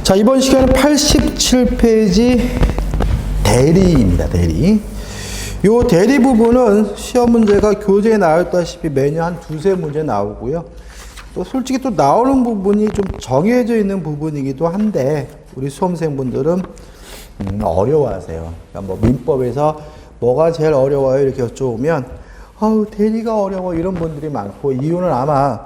자, 이번 시간은 87페이지 대리입니다. 대리. 요 대리 부분은 시험 문제가 교재에 나왔다시피 매년 한 두세 문제 나오고요. 또 솔직히 또 나오는 부분이 좀 정해져 있는 부분이기도 한데 우리 수험생분들은 어려워하세요. 그러니까 뭐 민법에서 뭐가 제일 어려워요 이렇게 여쭤보면 대리가 어려워 이런 분들이 많고, 이유는 아마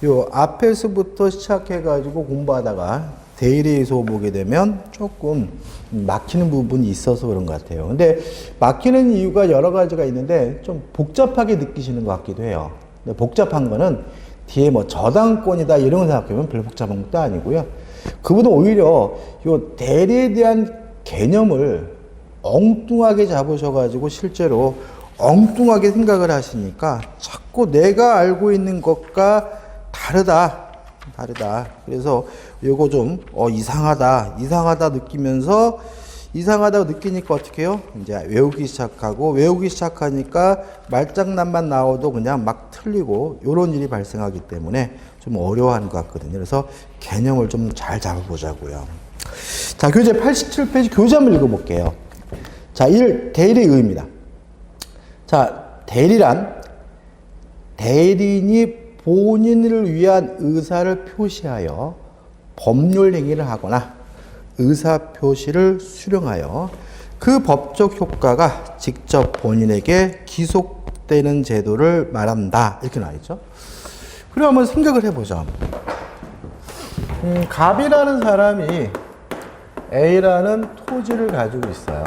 요 앞에서부터 시작해가지고 공부하다가 대리에서 보게 되면 조금 막히는 부분이 있어서 그런 것 같아요. 근데 막히는 이유가 여러 가지가 있는데 좀 복잡하게 느끼시는 것 같기도 해요. 근데 복잡한 거는 뒤에 뭐 저당권이다 이런 거 생각하면 별로 복잡한 것도 아니고요. 그보다 오히려 요 대리에 대한 개념을 엉뚱하게 잡으셔가지고 실제로 엉뚱하게 생각을 하시니까 자꾸 내가 알고 있는 것과 다르다. 그래서 요거 좀 이상하다 느끼면서, 이상하다고 느끼니까 어떻게 해요? 이제 외우기 시작하니까 말장난만 나와도 그냥 막 틀리고 요런 일이 발생하기 때문에 좀 어려워하는 것 같거든요. 그래서 개념을 좀 잘 잡아보자고요. 자, 교재 87페이지 교재 한번 읽어볼게요. 자, 1. 대리의 의미입니다. 자, 대리란 대리인이 본인을 위한 의사를 표시하여 법률 행위를 하거나 의사 표시를 수령하여 그 법적 효과가 직접 본인에게 기속되는 제도를 말한다. 이렇게 나와있죠. 그럼 한번 생각을 해보죠. 갑이라는 사람이 A라는 토지를 가지고 있어요.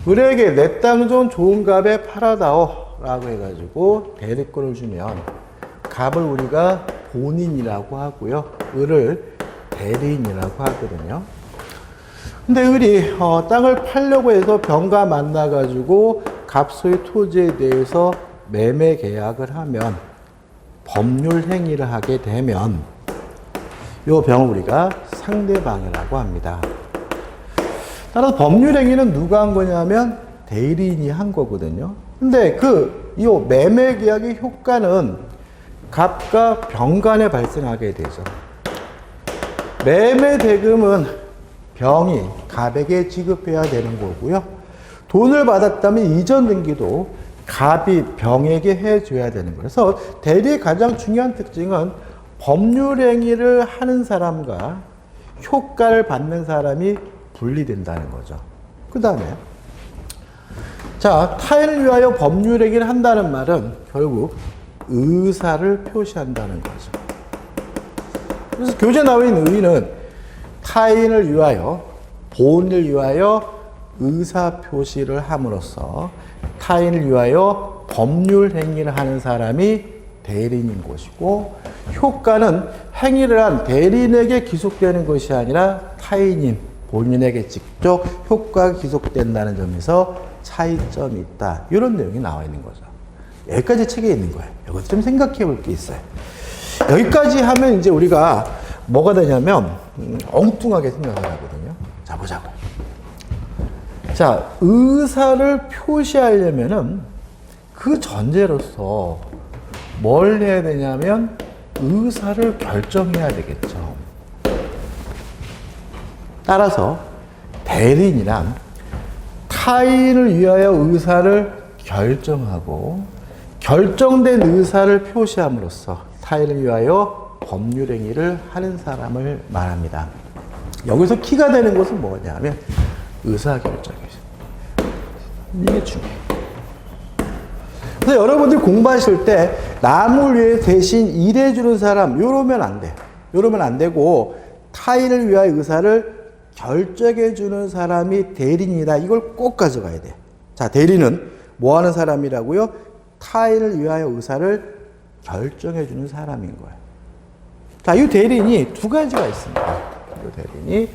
을에게 내 땅 좀 좋은 값에 팔아다오 라고 해가지고 대리권을 주면 갑을 우리가 본인이라고 하고요, 을을 대리인이라고 하거든요. 근데 을이 땅을 팔려고 해서 병과 만나가지고 갑 소유 토지에 대해서 매매 계약을 하면, 법률 행위를 하게 되면 요 병을 우리가 상대방이라고 합니다. 따라서 법률 행위는 누가 한 거냐면 대리인이 한 거거든요. 근데 이 매매 계약의 효과는 갑과 병 간에 발생하게 되죠. 매매 대금은 병이 갑에게 지급해야 되는 거고요. 돈을 받았다면 이전 등기도 갑이 병에게 해줘야 되는 거예요. 그래서 대리의 가장 중요한 특징은 법률 행위를 하는 사람과 효과를 받는 사람이 분리된다는 거죠. 그 다음에 자, 타인을 위하여 법률 행위를 한다는 말은 결국 의사를 표시한다는 거죠. 그래서 교재에 나와 있는 의는 타인을 위하여, 본인을 위하여 의사 표시를 함으로써 타인을 위하여 법률 행위를 하는 사람이 대리인인 것이고, 효과는 행위를 한 대리인에게 기속되는 것이 아니라 타인인 본인에게 직접 효과가 기속된다는 점에서 차이점이 있다. 이런 내용이 나와 있는 거죠. 여기까지 책에 있는 거예요. 이것도 좀 생각해 볼 게 있어요. 여기까지 하면 이제 우리가 뭐가 되냐면 엉뚱하게 생각을 하거든요. 자, 보자고. 자, 의사를 표시하려면은 그 전제로서 뭘 해야 되냐면 의사를 결정해야 되겠죠. 따라서 대리인이란 타인을 위하여 의사를 결정하고 결정된 의사를 표시함으로써 타인을 위하여 법률 행위를 하는 사람을 말합니다. 여기서 키가 되는 것은 뭐냐면 의사결정이죠. 이게 중요해요. 그래서 여러분들 공부하실 때 남을 위해 대신 일해주는 사람, 요러면 안 돼. 요러면 안 되고 타인을 위하여 의사를 결정해주는 사람이 대리인이다. 이걸 꼭 가져가야 돼. 자, 대리는 뭐 하는 사람이라고요? 타인을 위하여 의사를 결정해주는 사람인 거예요. 자, 이 대리인이 두 가지가 있습니다. 이 대리인이.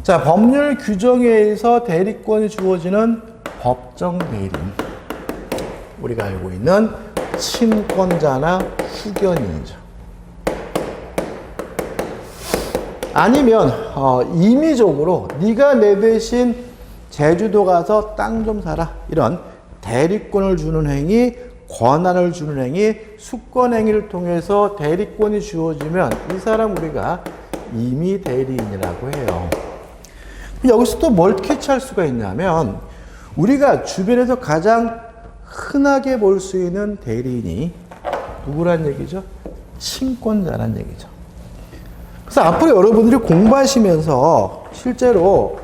자, 법률 규정에 의해서 대리권이 주어지는 법정 대리인. 우리가 알고 있는 친권자나 후견인이죠. 아니면 임의적으로 네가 내 대신 제주도 가서 땅 좀 사라, 이런 대리권을 주는 행위, 권한을 주는 행위, 수권 행위를 통해서 대리권이 주어지면 이 사람 우리가 임의 대리인이라고 해요. 여기서 또 뭘 캐치할 수가 있냐면 우리가 주변에서 가장 흔하게 볼 수 있는 대리인이 누구란 얘기죠? 친권자란 얘기죠. 그래서 앞으로 여러분들이 공부하시면서 실제로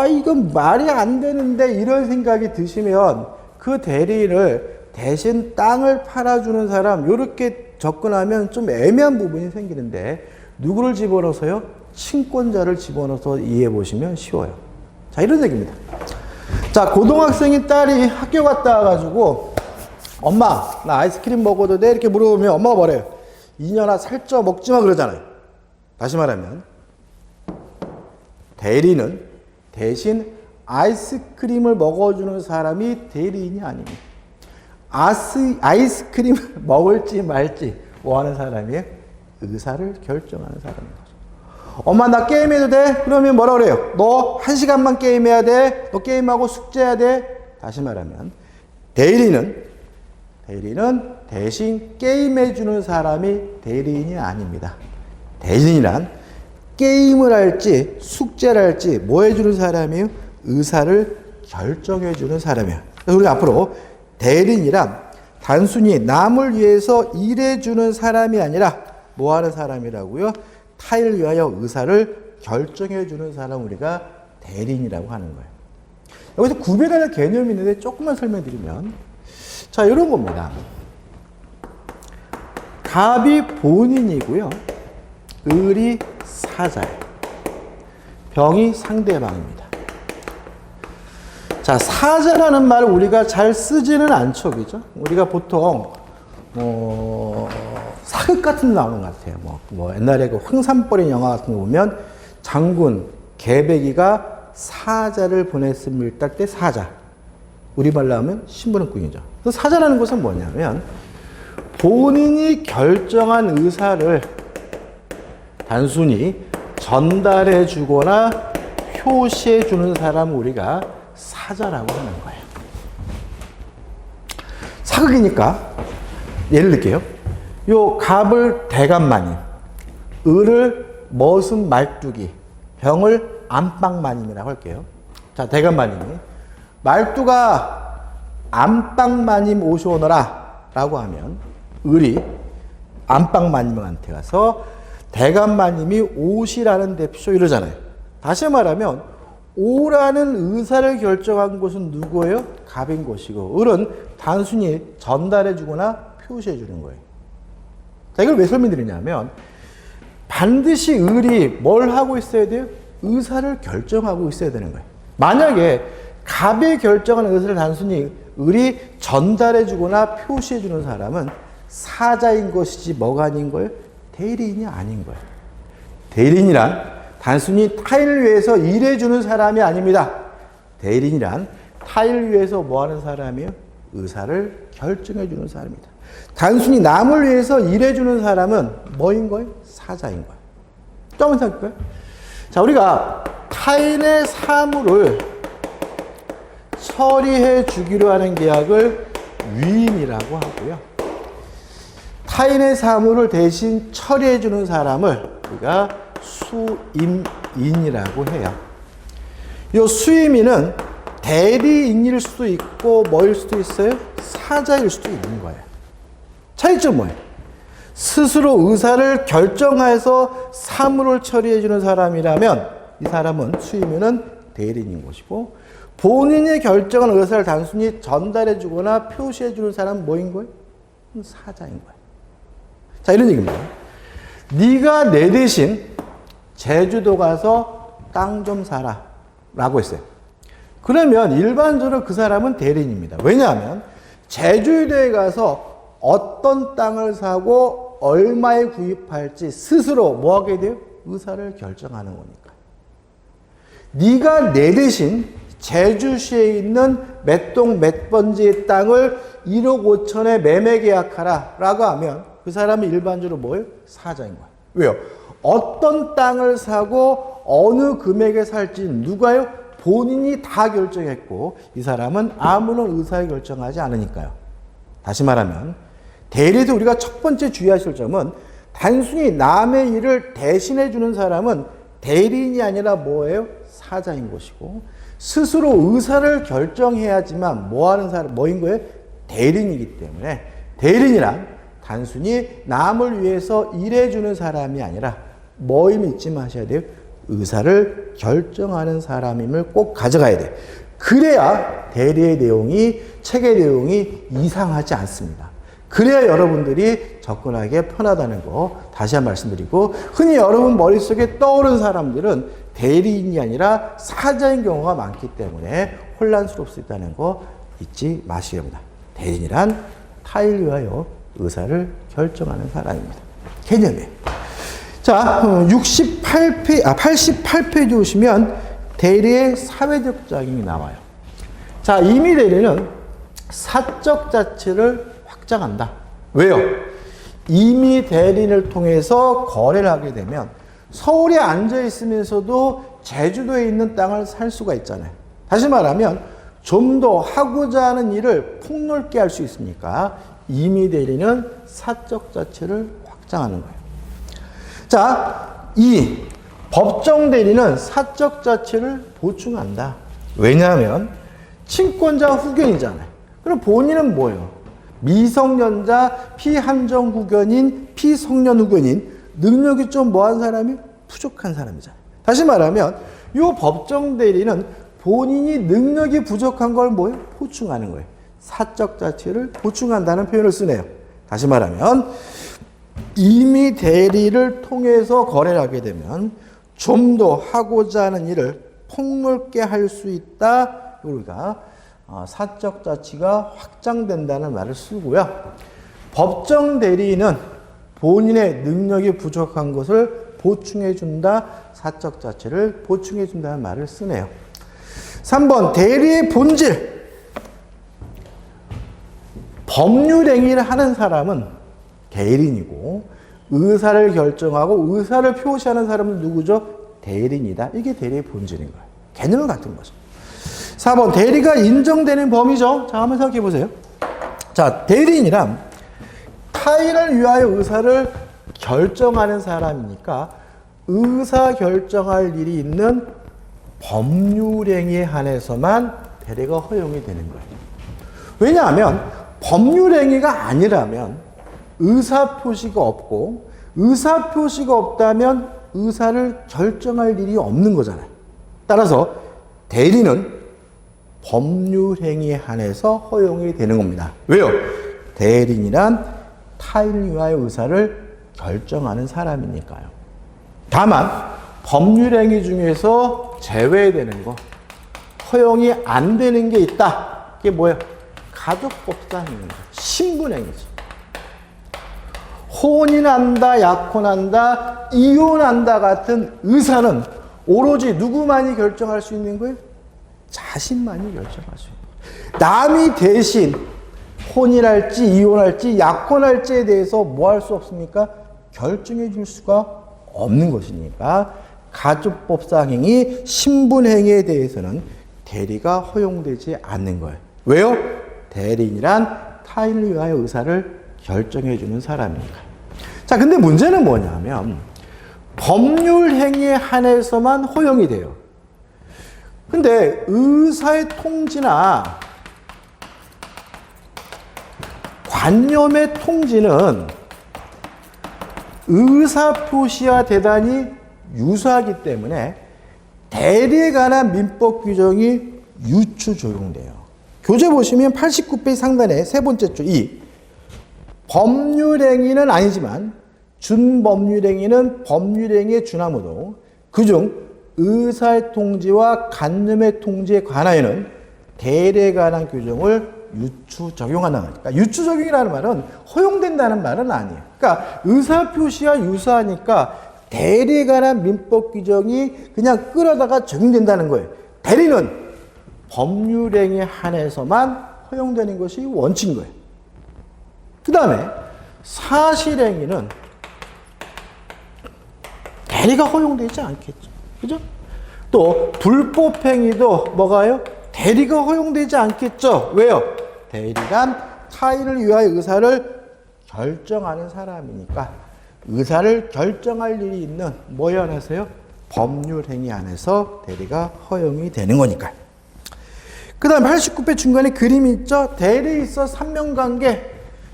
이건 말이 안 되는데 이런 생각이 드시면 그 대리인을 대신 땅을 팔아주는 사람 이렇게 접근하면 좀 애매한 부분이 생기는데 누구를 집어넣어서요? 친권자를 집어넣어서 이해해 보시면 쉬워요. 자, 이런 얘기입니다. 자, 고등학생인 딸이 학교 갔다 와가지고 엄마 나 아이스크림 먹어도 돼? 이렇게 물어보면 엄마가 뭐래요? 이년아 살쪄 먹지 마 그러잖아요. 다시 말하면 대리는 대신 아이스크림을 먹어주는 사람이 대리인이 아닙니다. 아이스크림을 먹을지 말지 뭐 하는 사람이에요? 의사를 결정하는 사람인 거죠. 엄마 나 게임해도 돼? 그러면 뭐라 그래요? 너 1시간만 게임해야 돼? 너 게임하고 숙제해야 돼? 다시 말하면 대리는 대신 게임해주는 사람이 대리인이 아닙니다. 대리인이란 게임을 할지 숙제를 할지 뭐 해주는 사람이에요? 의사를 결정해주는 사람이에요. 그래서 우리 앞으로 대리인이란 단순히 남을 위해서 일해주는 사람이 아니라 뭐 하는 사람이라고요? 타인을 위하여 의사를 결정해주는 사람 우리가 대리인이라고 하는 거예요. 여기서 구별하는 개념이 있는데 조금만 설명드리면 자 이런 겁니다. 갑이 본인이고요. 을이 사자예요. 병이 상대방입니다. 자, 사자라는 말을 우리가 잘 쓰지는 않죠, 그죠? 우리가 보통 사극 같은 데 나오는 것 같아요. 뭐 옛날에 그 황산벌인 영화 같은 거 보면 장군 개백이가 사자를 보냈음을 딸 때 사자. 우리말로 하면 신부름꾼이죠. 그래서 사자라는 것은 뭐냐면 본인이 결정한 의사를 단순히 전달해 주거나 표시해 주는 사람을 우리가 사자라고 하는 거예요. 사극이니까 예를 들게요. 요 갑을 대감마님, 을을 머슴 말뚝이, 병을 안방마님이라고 할게요. 자, 대감마님이 말뚝아 안방마님 오셔오너라 라고 하면 을이 안방마님한테 가서 대감마님이 오시라는 대표 이러잖아요. 다시 말하면 오라는 의사를 결정한 것은 누구예요? 갑인 것이고 을은 단순히 전달해 주거나 표시해 주는 거예요. 자, 이걸 왜 설명드리냐면 반드시 을이 뭘 하고 있어야 돼요? 의사를 결정하고 있어야 되는 거예요. 만약에 갑이 결정한 의사를 단순히 을이 전달해 주거나 표시해 주는 사람은 사자인 것이지 뭐가 아닌 거예요? 대리인이 아닌 거예요. 대리인이란 단순히 타인을 위해서 일해주는 사람이 아닙니다. 대리인이란 타인을 위해서 뭐 하는 사람이에요? 의사를 결정해주는 사람입니다. 단순히 남을 위해서 일해주는 사람은 뭐인 거예요? 사자인 거예요. 좀 한번 생각해볼까요? 자, 우리가 타인의 사물을 처리해 주기로 하는 계약을 위임이라고 하고요. 타인의 사물을 대신 처리해 주는 사람을 우리가 수임인이라고 해요. 이 수임인은 대리인일 수도 있고 뭐일 수도 있어요? 사자일 수도 있는 거예요. 차이점 뭐예요? 스스로 의사를 결정해서 사물을 처리해 주는 사람이라면 이 사람은 수임인은 대리인인 것이고 본인이 결정한 의사를 단순히 전달해 주거나 표시해 주는 사람은 뭐인 거예요? 사자인 거예요. 자, 이런 얘기입니다. 네가 내 대신 제주도 가서 땅 좀 사라 라고 했어요. 그러면 일반적으로 그 사람은 대리인입니다. 왜냐하면 제주도에 가서 어떤 땅을 사고 얼마에 구입할지 스스로 뭐 하게 돼요? 의사를 결정하는 거니까. 네가 내 대신 제주시에 있는 몇 동 몇 번지의 땅을 1억 5천에 매매 계약하라 라고 하면 그 사람은 일반적으로 뭐예요? 사자인 거예요. 왜요? 어떤 땅을 사고 어느 금액에 살지 누가요? 본인이 다 결정했고 이 사람은 아무런 의사에 결정하지 않으니까요. 다시 말하면 대리에서 우리가 첫 번째 주의하실 점은 단순히 남의 일을 대신해 주는 사람은 대리인이 아니라 뭐예요? 사자인 것이고, 스스로 의사를 결정해야지만 뭐 하는 사람, 뭐인 거예요? 대리인이기 때문에 대리인이란 단순히 남을 위해서 일해주는 사람이 아니라 뭐임 잊지 마셔야 돼요? 의사를 결정하는 사람임을 꼭 가져가야 돼요. 그래야 대리의 내용이, 책의 내용이 이상하지 않습니다. 그래야 여러분들이 접근하기에 편하다는 거 다시 한번 말씀드리고, 흔히 여러분 머릿속에 떠오르는 사람들은 대리인이 아니라 사자인 경우가 많기 때문에 혼란스러울 수 있다는 거 잊지 마시기 바랍니다. 대리인이란 타인을 위하여 의사를 결정하는 사람입니다. 개념이에요. 자, 88페이지 오시면 대리의 사회적 작용이 나와요. 자, 임의 대리는 사적 자치를 확장한다. 왜요? 임의 대리인을 통해서 거래를 하게 되면 서울에 앉아 있으면서도 제주도에 있는 땅을 살 수가 있잖아요. 다시 말하면 좀 더 하고자 하는 일을 폭넓게 할 수 있으니까 임의 대리는 사적 자치를 확장하는 거예요. 자, 이 법정 대리는 사적 자치를 보충한다. 왜냐하면 친권자 후견이잖아요. 그럼 본인은 뭐예요? 미성년자 피한정 후견인, 피성년 후견인, 능력이 좀 뭐한 사람이 부족한 사람이잖아요. 다시 말하면 이 법정 대리는 본인이 능력이 부족한 걸 뭐예요? 보충하는 거예요. 사적 자치를 보충한다는 표현을 쓰네요. 다시 말하면 임의 대리를 통해서 거래를 하게 되면 좀 더 하고자 하는 일을 폭넓게 할 수 있다. 우리가 사적 자치가 확장된다는 말을 쓰고요. 법정 대리인은 본인의 능력이 부족한 것을 보충해 준다. 사적 자치를 보충해 준다는 말을 쓰네요. 3번 대리의 본질. 법률 행위를 하는 사람은 대리인이고, 의사를 결정하고 의사를 표시하는 사람은 누구죠? 대리인이다. 이게 대리의 본질인 거예요. 개념은 같은 거죠. 4번 대리가 인정되는 범위죠. 자, 한번 생각해 보세요. 자, 대리인이란 타인을 위하여 의사를 결정하는 사람이니까 의사 결정할 일이 있는 법률행위에 한해서만 대리가 허용이 되는 거예요. 왜냐하면 법률행위가 아니라면 의사표시가 없고, 의사표시가 없다면 의사를 결정할 일이 없는 거잖아요. 따라서 대리는 법률행위에 한해서 허용이 되는 겁니다. 왜요? 대리인이란 타인을 위하여 의사를 결정하는 사람이니까요. 다만 법률행위 중에서 제외되는 거, 허용이 안 되는 게 있다. 그게 뭐예요? 가족법상입니다. 신분행위죠. 혼인한다, 약혼한다, 이혼한다 같은 의사는 오로지 누구만이 결정할 수 있는 거예요? 자신만이 결정할 수 있는 거예요. 남이 대신 혼인할지 이혼할지 약혼할지에 대해서 뭐 할 수 없습니까? 결정해 줄 수가 없는 것이니까 가족법상 행위, 신분행위에 대해서는 대리가 허용되지 않는 거예요. 왜요? 대리인이란 타인을 위하여 의사를 결정해 주는 사람이니까. 자, 근데 문제는 뭐냐면 법률 행위에 한해서만 허용이 돼요. 근데 의사의 통지나 관념의 통지는 의사표시와 대단히 유사하기 때문에 대리에 관한 민법 규정이 유추 적용돼요. 교재 보시면 89페이지 상단에 세 번째 줄 2. 법률행위는 아니지만 준법률행위는 법률행위에 준하므로 그중 의사의 통지와 관념의 통지에 관하여는 대리에 관한 규정을 유추 적용한다는 거니까. 그러니까 유추 적용이라는 말은 허용된다는 말은 아니에요. 그러니까 의사표시와 유사하니까 대리에 관한 민법 규정이 그냥 끌어다가 적용된다는 거예요. 대리는 법률행위에 한해서만 허용되는 것이 원칙인 거예요. 그 다음에 사실행위는 대리가 허용되지 않겠죠. 그죠? 또 불법행위도 뭐가요? 대리가 허용되지 않겠죠. 왜요? 대리란 타인을 위하여 의사를 결정하는 사람이니까 의사를 결정할 일이 있는 뭐에 한해서요? 법률 행위 안에서 대리가 허용이 되는 거니까. 그 다음 89페이지 중간에 그림이 있죠? 대리 있어 3명관계.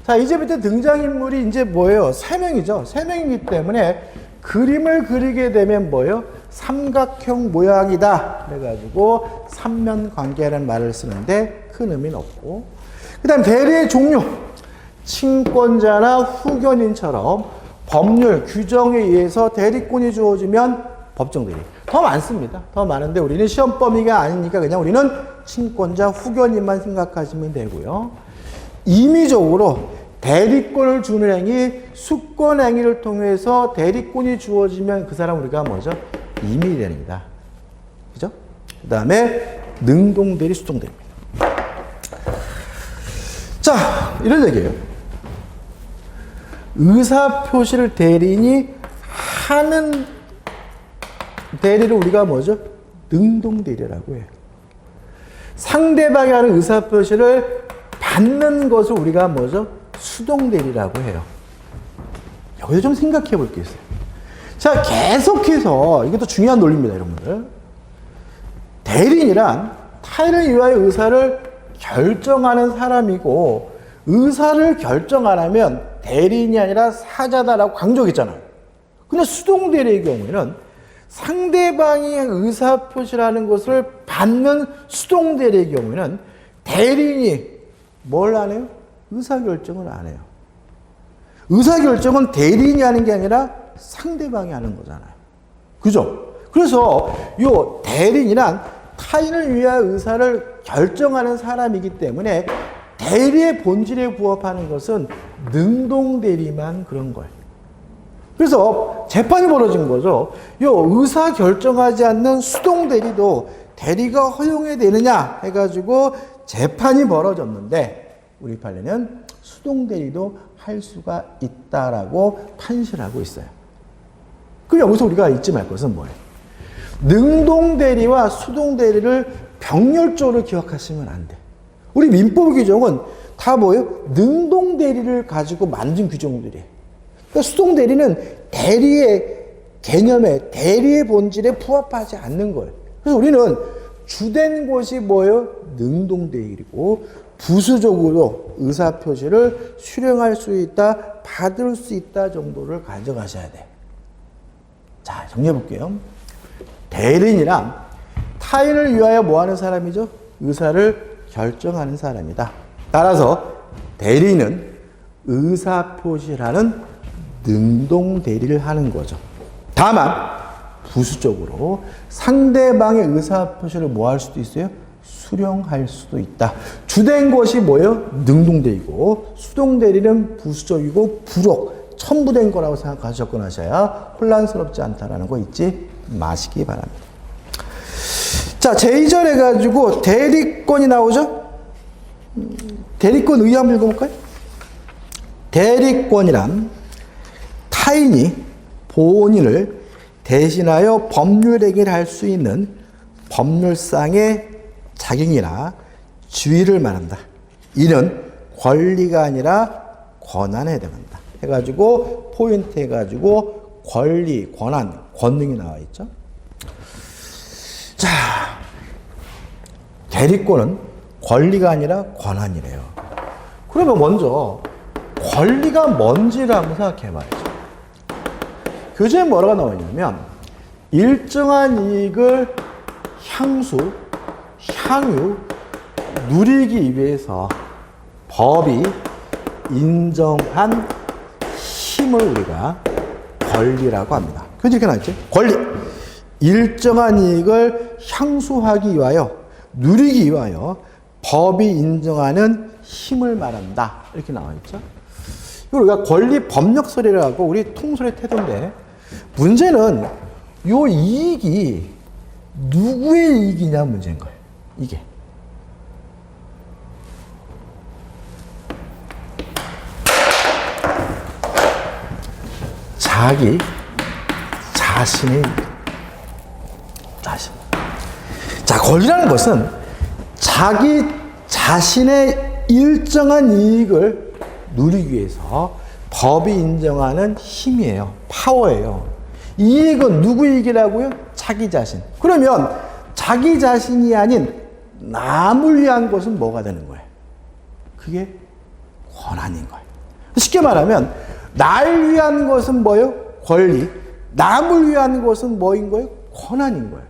자, 이제부터 등장인물이 이제 뭐예요? 3명이죠. 3명이기 때문에 그림을 그리게 되면 뭐예요? 삼각형 모양이다. 그래가지고 3면관계라는 말을 쓰는데 큰 의미는 없고. 그 다음 대리의 종류. 친권자나 후견인처럼 법률, 규정에 의해서 대리권이 주어지면 법정대리. 더 많습니다. 더 많은데 우리는 시험 범위가 아니니까 그냥 우리는 친권자, 후견인만 생각하시면 되고요. 임의적으로 대리권을 주는 행위, 수권 행위를 통해서 대리권이 주어지면 그 사람 우리가 뭐죠? 임의대리입니다. 그죠? 그 다음에 능동대리, 수동대리입니다. 자, 이런 얘기예요. 의사표시를 대리인이 하는 대리를 우리가 뭐죠? 능동대리라고 해요. 상대방이 하는 의사표시를 받는 것을 우리가 뭐죠? 수동대리라고 해요. 여기서 좀 생각해 볼 게 있어요. 자, 계속해서 이것도 중요한 논리입니다, 여러분들. 대리인이란 타인을 위하여 의사를 결정하는 사람이고, 의사를 결정 안 하면 대리인이 아니라 사자다라고 강조했잖아요. 근데 수동대리의 경우에는 상대방이 의사표시라는 것을 받는 수동대리의 경우에는 대리인이 뭘 안 해요? 의사결정을 안 해요. 의사결정은 대리인이 하는 게 아니라 상대방이 하는 거잖아요. 그죠? 그래서 요 대리인이란 타인을 위하여 의사를 결정하는 사람이기 때문에 대리의 본질에 부합하는 것은 능동대리만 그런 거예요. 그래서 재판이 벌어진 거죠. 요 의사 결정하지 않는 수동대리도 대리가 허용이 되느냐 해가지고 재판이 벌어졌는데 우리 판례는 수동대리도 할 수가 있다라고 판시하고 있어요. 그럼 여기서 우리가 잊지 말 것은 뭐예요? 능동대리와 수동대리를 병렬적으로 기억하시면 안 돼. 우리 민법 규정은 다 뭐예요? 능동대리를 가지고 만든 규정들이에요. 그러니까 수동대리는 대리의 개념에, 대리의 본질에 부합하지 않는 거예요. 그래서 우리는 주된 곳이 뭐예요? 능동대리고 부수적으로 의사표시를 수령할 수 있다, 받을 수 있다 정도를 가져가셔야 돼. 자, 정리해 볼게요. 대리인이란 타인을 위하여 뭐 하는 사람이죠? 의사를 결정하는 사람이다. 따라서 대리인은 의사표시라는 능동대리를 하는 거죠. 다만 부수적으로 상대방의 의사표시를 뭐 할 수도 있어요? 수령할 수도 있다. 주된 것이 뭐예요? 능동대리고 수동대리는 부수적이고 부록, 첨부된 거라고 생각하셔서 접근하셔야 혼란스럽지 않다라는 거 잊지 마시기 바랍니다. 자, 제2절 해가지고 대리권이 나오죠? 대리권 의의 한번 읽어볼까요? 대리권이란 타인이 본인을 대신하여 법률 행위를 할 수 있는 법률상의 자격이나 지위를 말한다. 이는 권리가 아니라 권한에 해당한다. 해가지고 포인트 해가지고 권리, 권한, 권능이 나와 있죠. 자, 대리권은 권리가 아니라 권한이래요. 그러면 먼저 권리가 뭔지를 한번 생각해 봐야죠. 교재에 뭐라고 나와 있냐면 일정한 이익을 향유, 누리기 위해서 법이 인정한 힘을 우리가 권리라고 합니다. 교재 이렇게 나와 있죠. 권리. 일정한 이익을 향수하기 위하여, 누리기 위하여 법이 인정하는 힘을 말한다. 이렇게 나와 있죠. 이걸 우리가 권리 법력설이라고 우리 통설의 태도인데, 문제는 요 이익이 누구의 이익이냐 문제인 거예요. 이게. 자기 자신의 자신. 자, 권리라는 것은 자기 자신의 일정한 이익을 누리기 위해서 법이 인정하는 힘이에요. 파워예요. 이익은 누구 이익이라고요? 자기 자신. 그러면 자기 자신이 아닌 남을 위한 것은 뭐가 되는 거예요? 그게 권한인 거예요. 쉽게 말하면 날 위한 것은 뭐예요? 권리. 남을 위한 것은 뭐인 거예요? 권한인 거예요.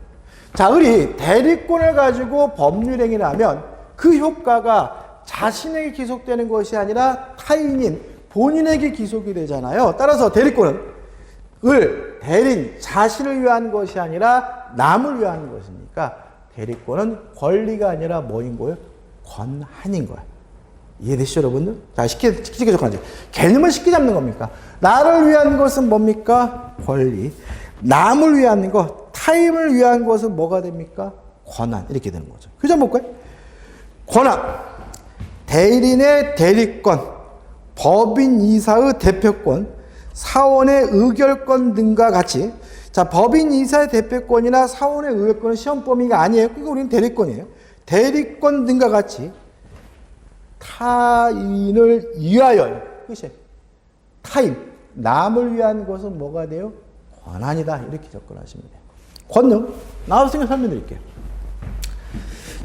자, 우리 대리권을 가지고 법률행위를 하면 그 효과가 자신에게 기속되는 것이 아니라 타인인 본인에게 기속이 되잖아요. 따라서 대리권은 대리인 자신을 위한 것이 아니라 남을 위한 것이니까 대리권은 권리가 아니라 뭐인 거예요? 권한인 거예요. 이해되시죠, 여러분들? 자, 쉽게 접근하죠. 개념을 쉽게 잡는 겁니까? 나를 위한 것은 뭡니까? 권리. 남을 위한 것, 타인을 위한 것은 뭐가 됩니까? 권한. 이렇게 되는 거죠. 그죠? 볼까요? 권한. 대리인의 대리권, 법인 이사의 대표권, 사원의 의결권 등과 같이, 자, 법인 이사의 대표권이나 사원의 의결권은 시험 범위가 아니에요. 그러니까 우리는 대리권이에요. 대리권 등과 같이 타인을 위하여, 그치? 타인, 남을 위한 것은 뭐가 돼요? 권한이다. 이렇게 접근하시면 돼요. 권능, 나와서 설명드릴게요.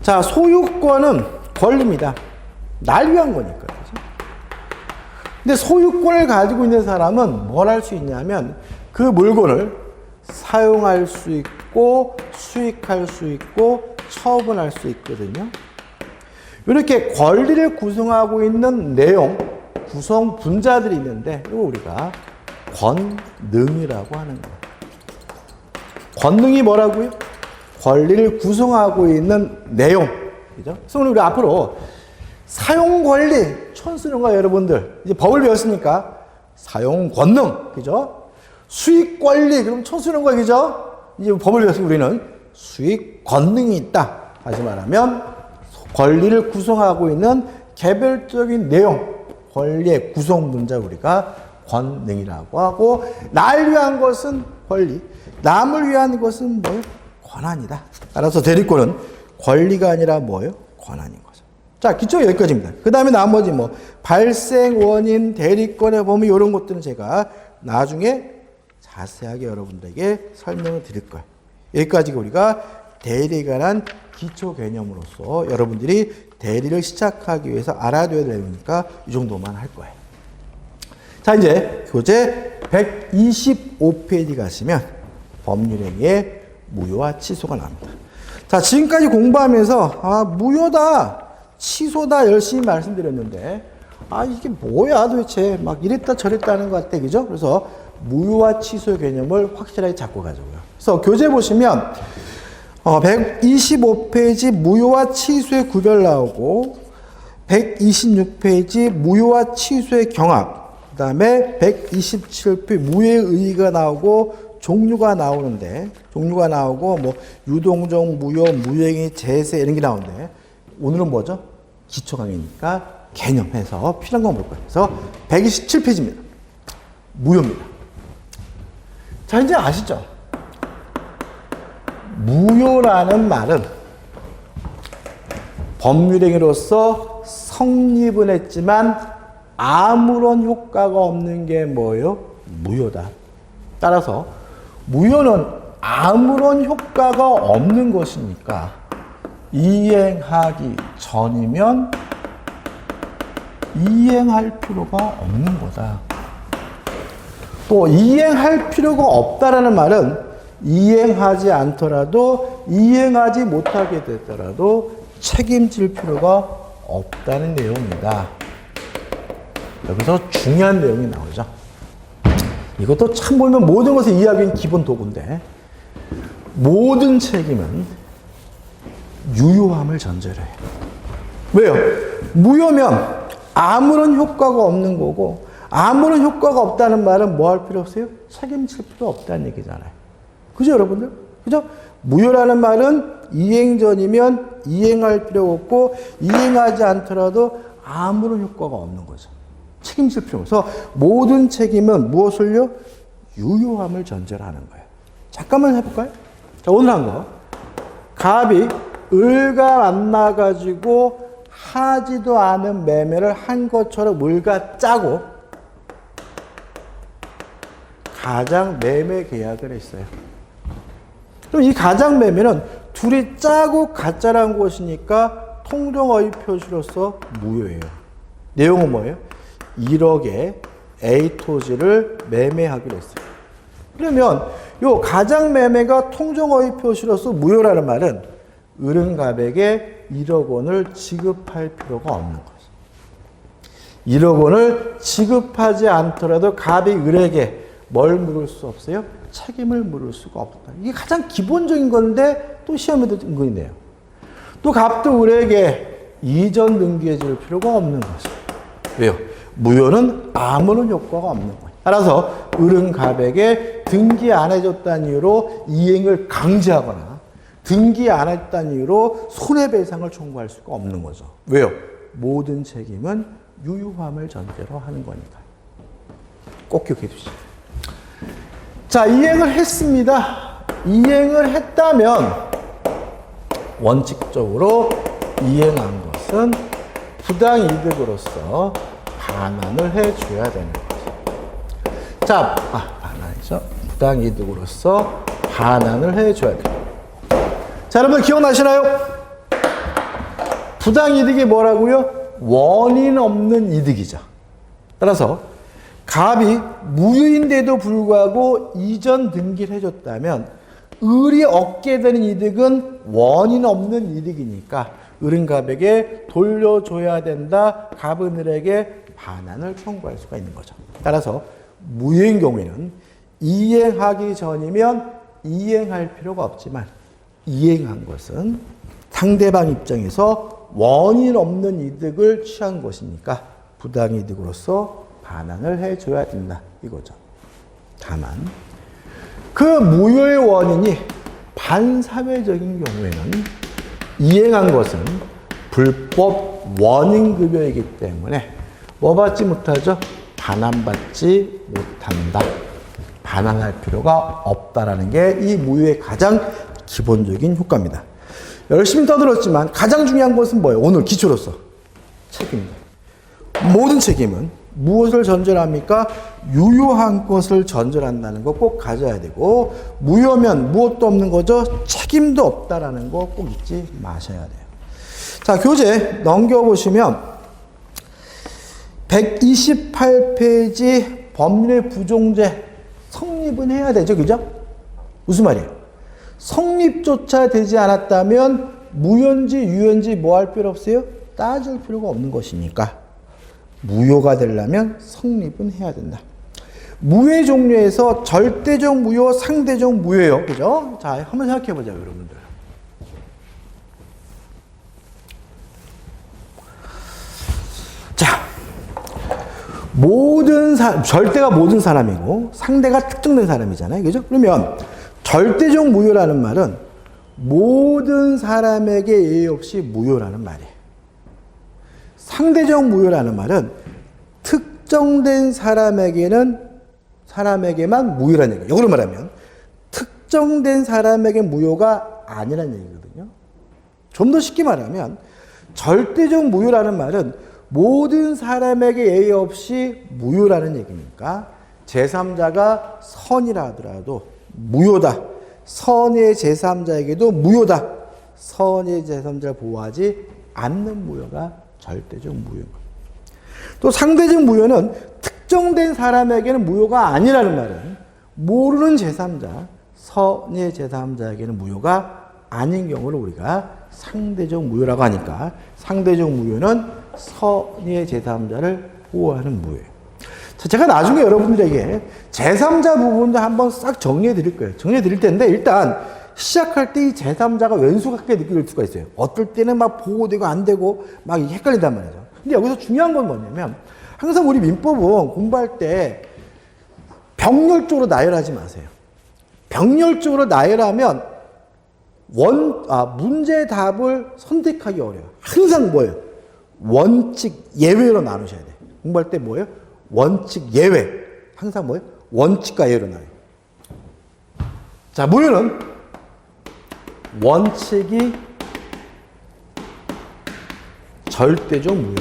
자, 소유권은 권리입니다. 날 위한 거니까. 그렇죠? 근데 소유권을 가지고 있는 사람은 뭘 할 수 있냐면 그 물건을 사용할 수 있고 수익할 수 있고 처분할 수 있거든요. 이렇게 권리를 구성하고 있는 내용, 구성 분자들이 있는데 이거 우리가 권능이라고 하는 거예요. 권능이 뭐라고요? 권리를 구성하고 있는 내용. 그죠? 그래서 우리 앞으로 사용 권리 처음 쓰는 거예요, 여러분들. 이제 법을 배웠으니까 사용 권능, 그죠? 수익 권리, 그럼 처음 쓰는 거예요, 그죠? 이제 법을 배웠으니 우리는 수익 권능이 있다. 다시 말하면 권리를 구성하고 있는 개별적인 내용, 권리의 구성 문자 우리가 권능이라고 하고, 날 위한 것은 권리, 남을 위한 것은 뭐예요? 권한이다. 따라서 대리권은 권리가 아니라 뭐예요? 권한인 거죠. 자, 기초 여기까지입니다. 그 다음에 나머지 발생 원인, 대리권에 보면 이런 것들은 제가 나중에 자세하게 여러분들에게 설명을 드릴 거예요. 여기까지가 우리가 대리에 관한 기초 개념으로서 여러분들이 대리를 시작하기 위해서 알아둬야 되니까 이 정도만 할 거예요. 자, 이제 교재 125페이지 가시면 법률행위의 무효와 취소가 나옵니다. 자, 지금까지 공부하면서 무효다, 취소다 열심히 말씀드렸는데 이게 뭐야 도대체 막 이랬다 저랬다 하는 것 같아, 그죠? 그래서 무효와 취소의 개념을 확실하게 잡고 가자고요. 그래서 교재 보시면 125페이지 무효와 취소의 구별 나오고 126페이지 무효와 취소의 경합, 그 다음에 127페이지 무효의 의의가 나오고 종류가 나오는데, 종류가 나오고 유동적, 무효, 무효행위, 제세 이런 게 나오는데 오늘은 뭐죠? 기초 강의니까 개념해서 필요한 건 볼 거예요. 그래서 127페이지입니다. 무효입니다. 자, 이제 아시죠? 무효라는 말은 법률행위로서 성립은 했지만 아무런 효과가 없는 게 뭐예요? 무효다. 따라서 무효는 아무런 효과가 없는 것이니까 이행하기 전이면 이행할 필요가 없는 거다. 또 이행할 필요가 없다라는 말은 이행하지 않더라도 이행하지 못하게 되더라도 책임질 필요가 없다는 내용입니다. 여기서 중요한 내용이 나오죠. 이것도 참 보면 모든 것을 이해하기엔 기본 도구인데 모든 책임은 유효함을 전제로 해요. 왜요? 무효면 아무런 효과가 없는 거고 아무런 효과가 없다는 말은 뭐 할 필요 없어요? 책임질 필요 없다는 얘기잖아요. 그죠, 여러분들? 그죠? 무효라는 말은 이행 전이면 이행할 필요가 없고 이행하지 않더라도 아무런 효과가 없는 거죠. 책임질 필요 없어서 모든 책임은 무엇을요? 유효함을 전제로 하는 거예요. 잠깐만 해볼까요? 자, 오늘 한 거. 갑이 을과 만나가지고 하지도 않은 매매를 한 것처럼 을과 짜고 가장매매 계약을 했어요. 그럼 이 가장매매는 둘이 짜고 가짜란 것이니까 통정어휘 표시로서 무효예요. 내용은 뭐예요? 1억에 A 토지를 매매하기로 했어요. 그러면 이 가장매매가 통정어휘 표시로서 무효라는 말은 을은갑에게 1억 원을 지급할 필요가 없는 거죠. 1억 원을 지급하지 않더라도 갑이 을에게 뭘 물을 수 없어요? 책임을 물을 수가 없다. 이게 가장 기본적인 건데 또 시험에도 은근이네요. 또 갑도 을에게 이전 등기해 줄 필요가 없는 거죠. 왜요? 무효는 아무런 효과가 없는 거예요. 따라서 을은 갑에게 등기 안 해줬다는 이유로 이행을 강제하거나 등기 안 했다는 이유로 손해배상을 청구할 수가 없는 거죠. 왜요? 모든 책임은 유효함을 전제로 하는 거니까. 꼭 기억해 주시죠. 자, 이행을 했습니다. 이행을 했다면 원칙적으로 이행한 것은 부당이득으로서 반환을 해줘야 되는 거죠. 자, 반환이죠. 부당이득으로서 반환을 해줘야 돼요. 자, 여러분 기억나시나요? 부당이득이 뭐라고요? 원인 없는 이득이죠. 따라서 갑이 무효인데도 불구하고 이전 등기를 해줬다면 을이 얻게 되는 이득은 원인 없는 이득이니까 을은 갑에게 돌려줘야 된다. 갑은 을에게 반환을 청구할 수가 있는 거죠. 따라서 무효인 경우에는 이행하기 전이면 이행할 필요가 없지만 이행한 것은 상대방 입장에서 원인 없는 이득을 취한 것이니까 부당이득으로서 반환을 해줘야 된다. 이거죠. 다만 그 무효의 원인이 반사회적인 경우에는 이행한 것은 불법 원인급여이기 때문에 뭐 받지 못하죠? 반환받지 못한다. 반환할 필요가 없다라는 게 이 무효의 가장 기본적인 효과입니다. 열심히 떠들었지만 가장 중요한 것은 뭐예요? 오늘 기초로서 책임입니다. 모든 책임은 무엇을 전제합니까? 유효한 것을 전제한다는 거 꼭 가져야 되고 무효면 무엇도 없는 거죠. 책임도 없다라는 거 꼭 잊지 마셔야 돼요. 자, 교재 넘겨보시면 128페이지 법률의 부종제 성립은 해야 되죠. 그죠? 무슨 말이에요? 성립조차 되지 않았다면 무효인지 유효인지 뭐 할 필요 없어요? 따질 필요가 없는 것이니까 무효가 되려면 성립은 해야 된다. 무효의 종류에서 절대적 무효, 상대적 무효예요. 그죠? 자, 한번 생각해 보자요, 여러분들. 자, 절대가 모든 사람이고 상대가 특정된 사람이잖아요. 그죠? 그러면 절대적 무효라는 말은 모든 사람에게 예의 없이 무효라는 말이에요. 상대적 무효라는 말은 특정된 사람에게만 무효라는 얘기예요. 역으로 말하면 특정된 사람에게 무효가 아니라는 얘기거든요. 좀 더 쉽게 말하면 절대적 무효라는 말은 모든 사람에게 예의 없이 무효라는 얘기니까 제3자가 선이라 하더라도 무효다. 선의 제3자에게도 무효다. 선의 제3자를 보호하지 않는 무효가 절대적 무효인 거예요. 또 상대적 무효는 특정된 사람에게는 무효가 아니라는 말은 모르는 제3자, 선의 제3자에게는 무효가 아닌 경우를 우리가 상대적 무효라고 하니까 상대적 무효는 선의 제3자를 보호하는 무효예요. 자, 제가 나중에 여러분들에게 제3자 부분도 한번 싹 정리해 드릴 거예요. 정리해 드릴 텐데 일단 시작할 때 이 제3자가 왼수 같게 느낄 수가 있어요. 어떨 때는 막 보호되고 안 되고 막 헷갈린단 말이죠. 근데 여기서 중요한 건 뭐냐면 항상 우리 민법은 공부할 때 병렬적으로 나열하지 마세요. 병렬적으로 나열하면 문제 답을 선택하기 어려워요. 항상 뭐예요? 원칙, 예외로 나누셔야 돼요. 공부할 때 뭐예요? 원칙, 예외. 항상 뭐예요? 원칙과 예외로 나눠요. 자, 무효는 원칙이 절대적 무효.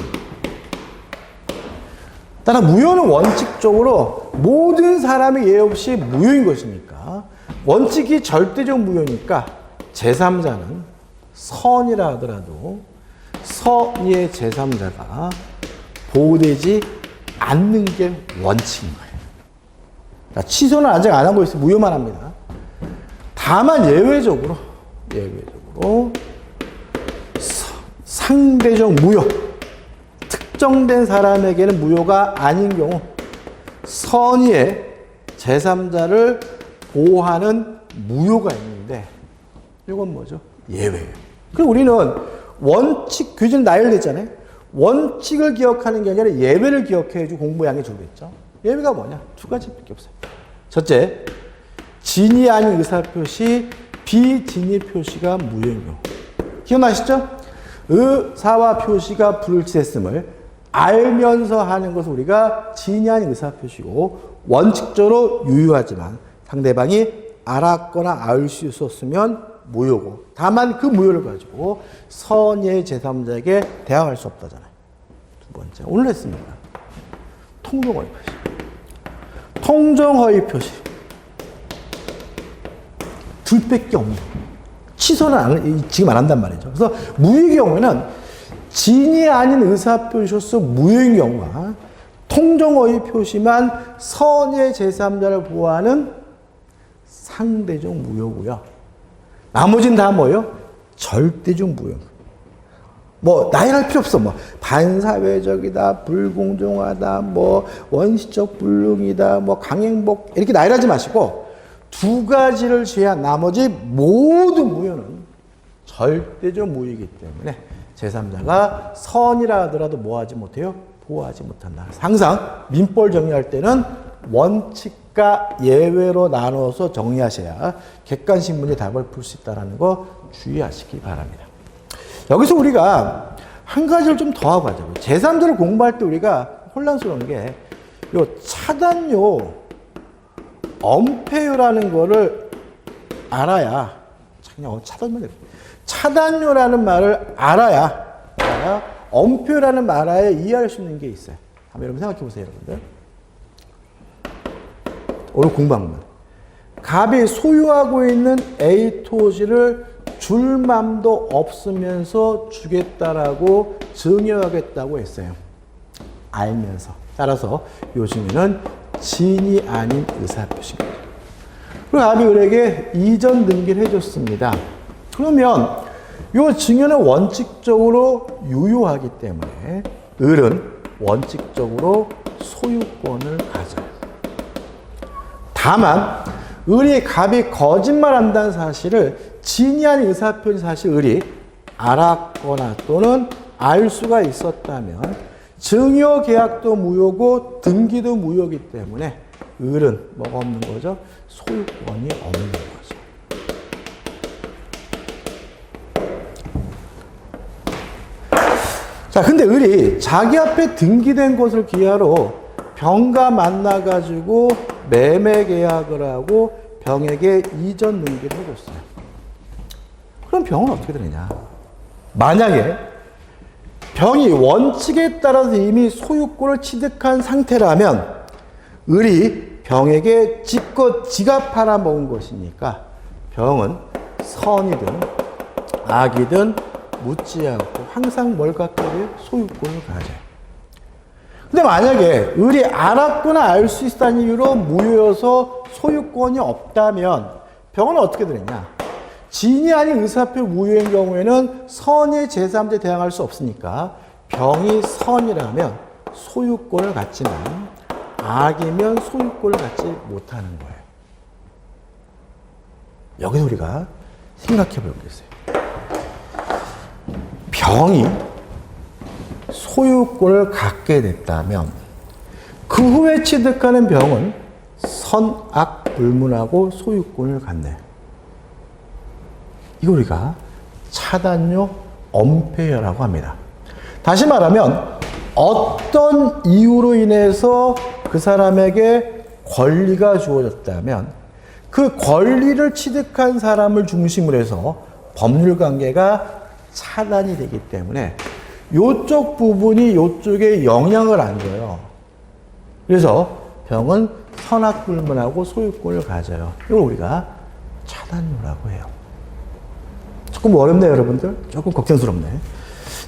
따라 무효는 원칙적으로 모든 사람이 예 없이 무효인 것이니까 원칙이 절대적 무효니까 제3자는 선이라 하더라도 선의의 제3자가 보호되지 않는 게 원칙인 거예요. 자, 취소는 아직 안 하고 있어요. 무효만 합니다. 다만 예외적으로 상대적 무효, 특정된 사람에게는 무효가 아닌 경우 선의의 제3자를 보호하는 무효가 있는데 이건 뭐죠? 예외예요. 그리고 우리는 원칙, 규칙 나열됐잖아요. 원칙을 기억하는 게 아니라 예외를 기억해주고 공부량이 줄겠죠. 예외가 뭐냐? 두 가지밖에 없어요. 첫째, 진이 아닌 의사표시, 비진이 표시가 무효인 경우. 기억나시죠? 의사와 표시가 불일치했음을 알면서 하는 것을 우리가 진이 아닌 의사표시고 원칙적으로 유효하지만 상대방이 알았거나 알 수 있었으면 무효고 다만 그 무효를 가지고 선의의 제3자에게 대항할 수 없다잖아요. 두 번째, 오늘 했습니다. 통정허위 표시. 통정허위 표시. 둘밖에 없는. 취소는 지금 안 한단 말이죠. 그래서 무효의 경우에는 진이 아닌 의사표시로서 무효인 경우와 통정허위 표시만 선의의 제3자를 보호하는 상대적 무효고요. 나머지는 다 뭐예요? 절대적 무효. 뭐 나열할 필요 없어. 뭐 반사회적이다, 불공정하다, 뭐 원시적 불능이다, 뭐 강행복 이렇게 나열하지 마시고 두 가지를 제한 나머지 모든 무효는 절대적 무효이기 때문에 제3자가 선이라 하더라도 뭐 하지 못해요? 보호하지 못한다. 항상 민법 정리할 때는 원칙과 예외로 나눠서 정리하셔야 객관식 문제 답을 풀 수 있다는 거 주의하시기 바랍니다. 여기서 우리가 한 가지를 좀 더 하고 하자고요. 제3자를 공부할 때 우리가 혼란스러운 게 요 차단요, 엄폐요라는 거를 알아야 그냥 차단요라는 말을 알아야 엄폐요라는 말 알아야 이해할 수 있는 게 있어요. 한번 여러분 생각해 보세요, 여러분들. 오늘 공부한 것. 갑이 소유하고 있는 A 토지를 줄 맘도 없으면서 주겠다라고 증여하겠다고 했어요. 알면서. 따라서 이 증여는 진이 아닌 의사표시입니다. 그리고 갑이 을에게 이전 등기를 해줬습니다. 그러면 이 증여는 원칙적으로 유효하기 때문에 을은 원칙적으로 소유권을 가져요. 다만 을이 갑이 거짓말한다는 사실을 진이 아닌 의사표시 사실 을이 알았거나 또는 알 수가 있었다면 증여 계약도 무효고 등기도 무효이기 때문에 을은 뭐가 없는 거죠? 소유권이 없는 거죠. 자, 근데 을이 자기 앞에 등기된 것을 기하로 병과 만나가지고 매매 계약을 하고 병에게 이전 등기를 해줬어요. 그럼 병은 어떻게 되느냐? 만약에 병이 원칙에 따라서 이미 소유권을 취득한 상태라면 을이 병에게 지껏 지가 팔아먹은 것이니까 병은 선이든 악이든 묻지 않고 항상 뭘 갖게 돼요? 소유권을 가져요. 근데 만약에 을이 알았거나 알 수 있다는 이유로 무효여서 소유권이 없다면 병은 어떻게 되느냐? 진이 아닌 의사표 무효인 경우에는 선의 제3자에 대항할 수 없으니까 병이 선이라면 소유권을 갖지만 악이면 소유권을 갖지 못하는 거예요. 여기서 우리가 생각해 볼 게 있어요. 병이 소유권을 갖게 됐다면 그 후에 취득하는 병은 선악 불문하고 소유권을 갖네요. 이거 우리가 차단요 엄폐여라고 합니다. 다시 말하면 어떤 이유로 인해서 그 사람에게 권리가 주어졌다면 그 권리를 취득한 사람을 중심으로 해서 법률 관계가 차단이 되기 때문에 이쪽 부분이 이쪽에 영향을 안 줘요. 그래서 병은 선악불문하고 소유권을 가져요. 이걸 우리가 차단요라고 해요. 조금 어렵네요, 여러분들. 조금 걱정스럽네.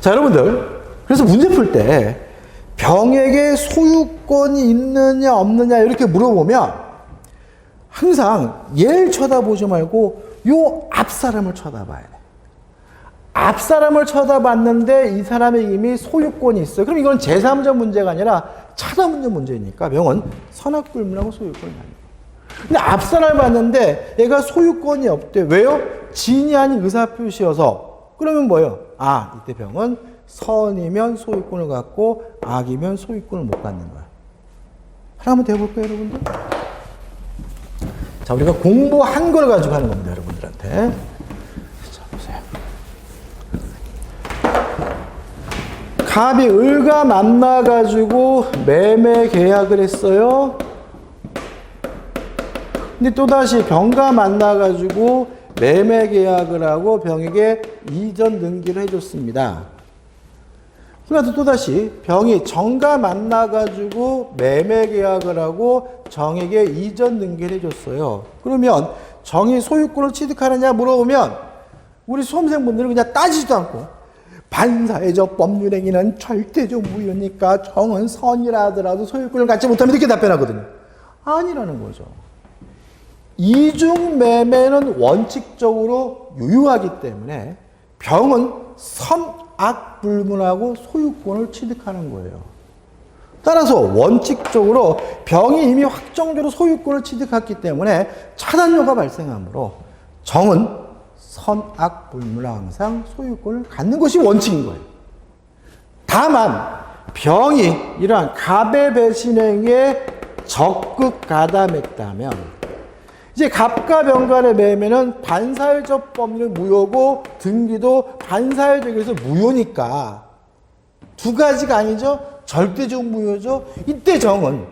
자, 여러분들. 그래서 문제 풀 때 병에게 소유권이 있느냐 없느냐 이렇게 물어보면 항상 얘를 쳐다보지 말고 요 앞사람을 쳐다봐야 돼. 앞사람을 쳐다봤는데 이 사람의 이미 소유권이 있어요. 그럼 이건 제3자 문제가 아니라 차단 문제니까 병은 선악불문하고 소유권을 갖는 거예요. 근데 앞사람을 봤는데 얘가 소유권이 없대. 왜요? 진이 아닌 의사표시여서. 그러면 뭐예요? 아, 이때 병은 선이면 소유권을 갖고 악이면 소유권을 못 갖는 거야. 하나 한번 해볼까요, 여러분들? 자, 우리가 공부한 걸 가지고 하는 겁니다, 여러분들한테. 자, 보세요. 갑이 을과 만나가지고 매매 계약을 했어요. 근데 또다시 병과 만나가지고 매매 계약을 하고 병에게 이전 등기를 해줬습니다. 그래서 또다시 병이 정과 만나가지고 매매 계약을 하고 정에게 이전 등기를 해줬어요. 그러면 정이 소유권을 취득하느냐 물어보면 우리 수험생분들은 그냥 따지지도 않고 반사회적 법률행위는 절대적 무효니까 정은 선이라 하더라도 소유권을 갖지 못하면 이렇게 답변하거든요. 아니라는 거죠. 이중 매매는 원칙적으로 유효하기 때문에 병은 선악 불문하고 소유권을 취득하는 거예요. 따라서 원칙적으로 병이 이미 확정적으로 소유권을 취득했기 때문에 차단료가 발생하므로 정은 선악 불문하고 항상 소유권을 갖는 것이 원칙인 거예요. 다만 병이 이러한 갑의 배신행위에 적극 가담했다면 이제 갑과 병 간의 매매는 반사회적 법률 무효고 등기도 반사회적에서 무효니까 두 가지가 아니죠. 절대적 무효죠. 이때 정은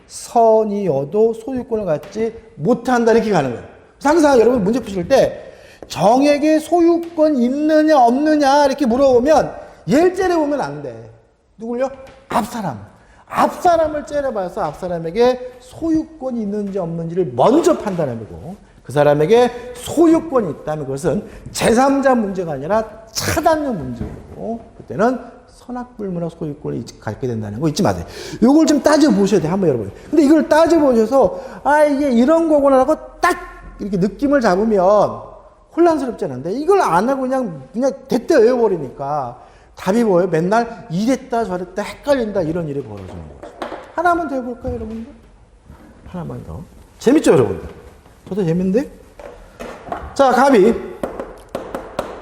선이어도 소유권을 갖지 못한다 이렇게 가는 거예요. 항상 여러분 문제 푸실 때 정에게 소유권 있느냐 없느냐 이렇게 물어보면 얘를 째려보면 안 돼. 누굴요? 앞사람. 앞사람을 째려봐서 앞사람에게 소유권이 있는지 없는지를 먼저 판단해보고 그 사람에게 소유권이 있다면 그것은 제3자 문제가 아니라 차단료 문제고 그때는 선악불문하고 소유권을 갖게 된다는 거 잊지 마세요. 이걸 좀 따져보셔야 돼요. 한번 여러분. 근데 이걸 따져보셔서 아 이게 이런 거구나 하고 딱 이렇게 느낌을 잡으면 혼란스럽지 않은데 이걸 안 하고 그냥 대때 외워버리니까 답이 뭐예요? 맨날 이랬다 저랬다 헷갈린다 이런 일이 벌어지는 거죠. 하나만 더 해볼까요, 여러분들? 하나만 더. 재밌죠, 여러분들? 저도 재밌는데? 자, 갑이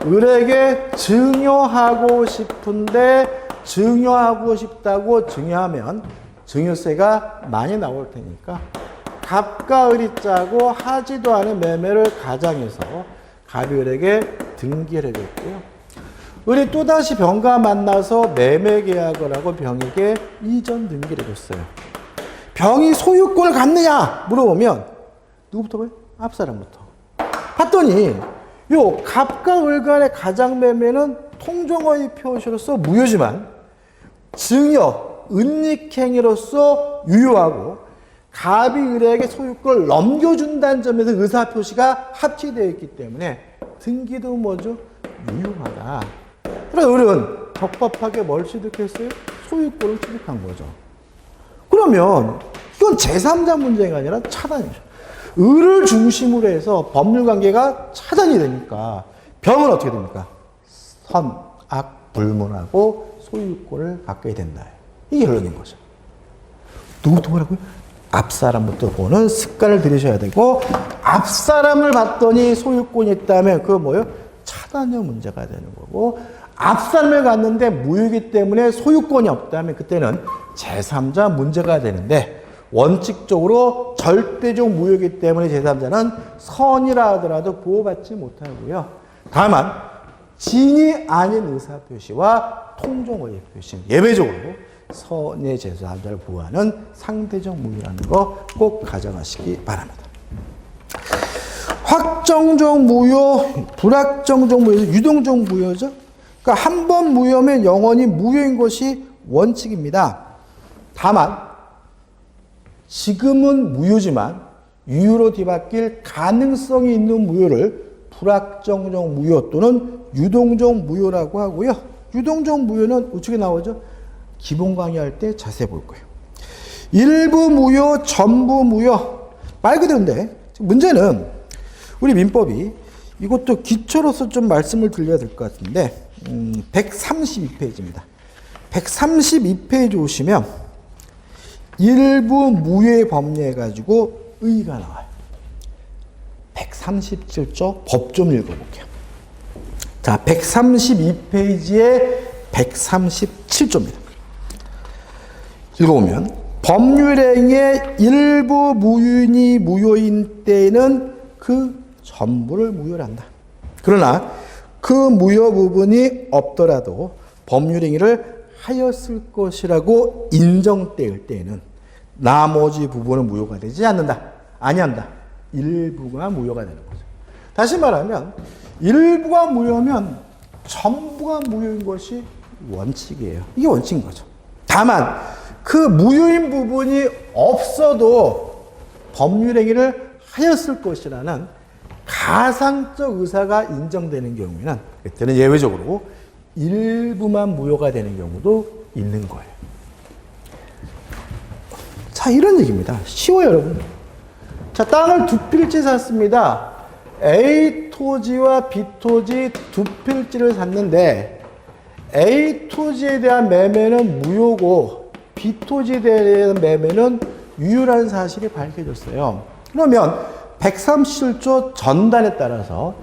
을에게 증여하고 싶은데 증여하고 싶다고 증여하면 증여세가 많이 나올 테니까 갑과 을이 짜고 하지도 않은 매매를 가장해서 갑이 을에게 등기를 해줬고요. 을이 또다시 병과 만나서 매매 계약을 하고 병에게 이전 등기를 해줬어요. 병이 소유권을 갖느냐 물어보면 누구부터 봐요? 앞사람부터. 봤더니 요 갑과 을 간의 가장 매매는 통정어의 표시로서 무효지만 증여, 은닉행위로서 유효하고 갑이 을에게 소유권을 넘겨준다는 점에서 의사표시가 합치되어 있기 때문에 등기도 뭐죠? 유효하다. 그래서 을은 적법하게 뭘 취득했어요? 소유권을 취득한 거죠. 그러면 이건 제3자 문제가 아니라 차단이죠. 을을 중심으로 해서 법률관계가 차단이 되니까 병은 어떻게 됩니까? 선악 불문하고 소유권을 갖게 된다. 이게 결론인 거죠. 누구부터 보라고요? 앞사람부터 보는 습관을 들이셔야 되고 앞사람을 봤더니 소유권이 있다면 그거 뭐예요? 차단료 문제가 되는 거고 앞사람을 갔는데 무효이기 때문에 소유권이 없다면 그때는 제3자 문제가 되는데 원칙적으로 절대적 무효이기 때문에 제3자는 선이라 하더라도 보호받지 못하고요. 다만 진이 아닌 의사표시와 통정어의 표시 예외적으로 선의 제3자를 보호하는 상대적 무효라는 거 꼭 가정하시기 바랍니다. 확정적 무효, 불확정적 무효에서 유동적 무효죠. 그러니까 한 번 무효면 영원히 무효인 것이 원칙입니다. 다만 지금은 무효지만 유효로 뒤바뀔 가능성이 있는 무효를 불확정적 무효 또는 유동적 무효라고 하고요. 유동적 무효는 우측에 나오죠. 기본 강의할 때 자세히 볼 거예요. 일부 무효, 전부 무효. 말 그대로인데 문제는 우리 민법이 이것도 기초로서 좀 말씀을 드려야 될 것 같은데 132페이지입니다. 132페이지 오시면 일부 무효의 법리해 가지고 의의가 나와요. 137조 법 좀 읽어볼게요. 자, 132페이지에 137조입니다. 읽어보면 법률행위의 일부 무효인이 무효인 때에는 그 전부를 무효로 한다. 그러나 그 무효 부분이 없더라도 법률행위를 하였을 것이라고 인정될 때에는 나머지 부분은 무효가 되지 않는다. 아니한다. 일부가 무효가 되는 거죠. 다시 말하면 일부가 무효면 전부가 무효인 것이 원칙이에요. 이게 원칙인 거죠. 다만 그 무효인 부분이 없어도 법률행위를 하였을 것이라는 가상적 의사가 인정되는 경우에는 그때는 예외적으로 일부만 무효가 되는 경우도 있는 거예요. 자, 이런 얘기입니다. 쉬워요, 여러분. 자, 땅을 두 필지 샀습니다. A 토지와 B 토지 두 필지를 샀는데 A 토지에 대한 매매는 무효고 B 토지에 대한 매매는 유효라는 사실이 밝혀졌어요. 그러면 137조 전단에 따라서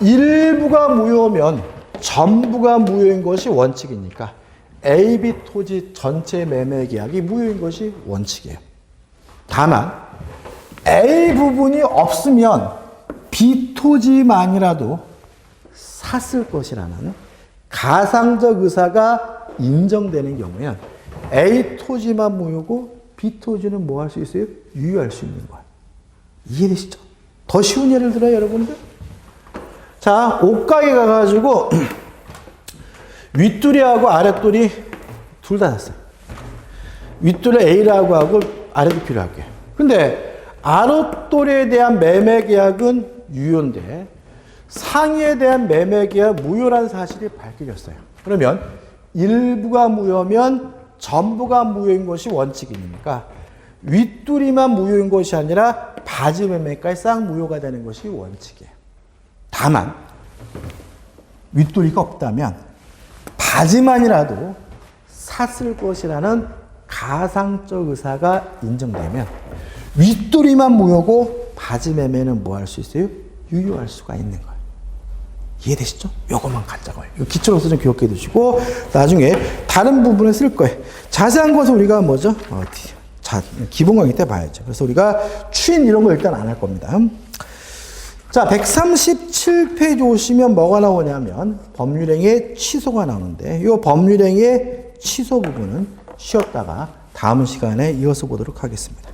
일부가 무효면 전부가 무효인 것이 원칙이니까 A, B 토지 전체 매매 계약이 무효인 것이 원칙이에요. 다만 A 부분이 없으면 B 토지만이라도 샀을 것이라는 가상적 의사가 인정되는 경우에는 A 토지만 무효고 B 토지는 뭐 할 수 있어요? 유효할 수 있는 거예요. 이해되시죠? 더 쉬운 예를 들어요, 여러분들. 자, 옷가게 가가지고 윗돌이하고 아랫돌이 둘 다 샀어요. 윗돌을 A라고 하고 아랫돌 필요하게. 근데 아랫돌에 대한 매매 계약은 유효인데 상위에 대한 매매 계약 무효라는 사실이 밝혀졌어요. 그러면 일부가 무효면 전부가 무효인 것이 원칙이니까 윗돌이만 무효인 것이 아니라 바지 매매까지 싹 무효가 되는 것이 원칙이에요. 다만 윗돌이가 없다면 바지만이라도 샀을 것이라는 가상적 의사가 인정되면 윗돌이만 무효고 바지 매매는 뭐 할 수 있어요? 유효할 수가 있는 거예요. 이해되시죠? 요것만 갖자고요. 기초로서 좀 기억해 두시고 나중에 다른 부분을 쓸 거예요. 자세한 것은 우리가 뭐죠? 자, 기본 강의 때 봐야죠. 그래서 우리가 추인 이런 거 일단 안 할 겁니다. 자, 137페이지 오시면 뭐가 나오냐면 법률행위의 취소가 나오는데 이 법률행위의 취소 부분은 쉬었다가 다음 시간에 이어서 보도록 하겠습니다.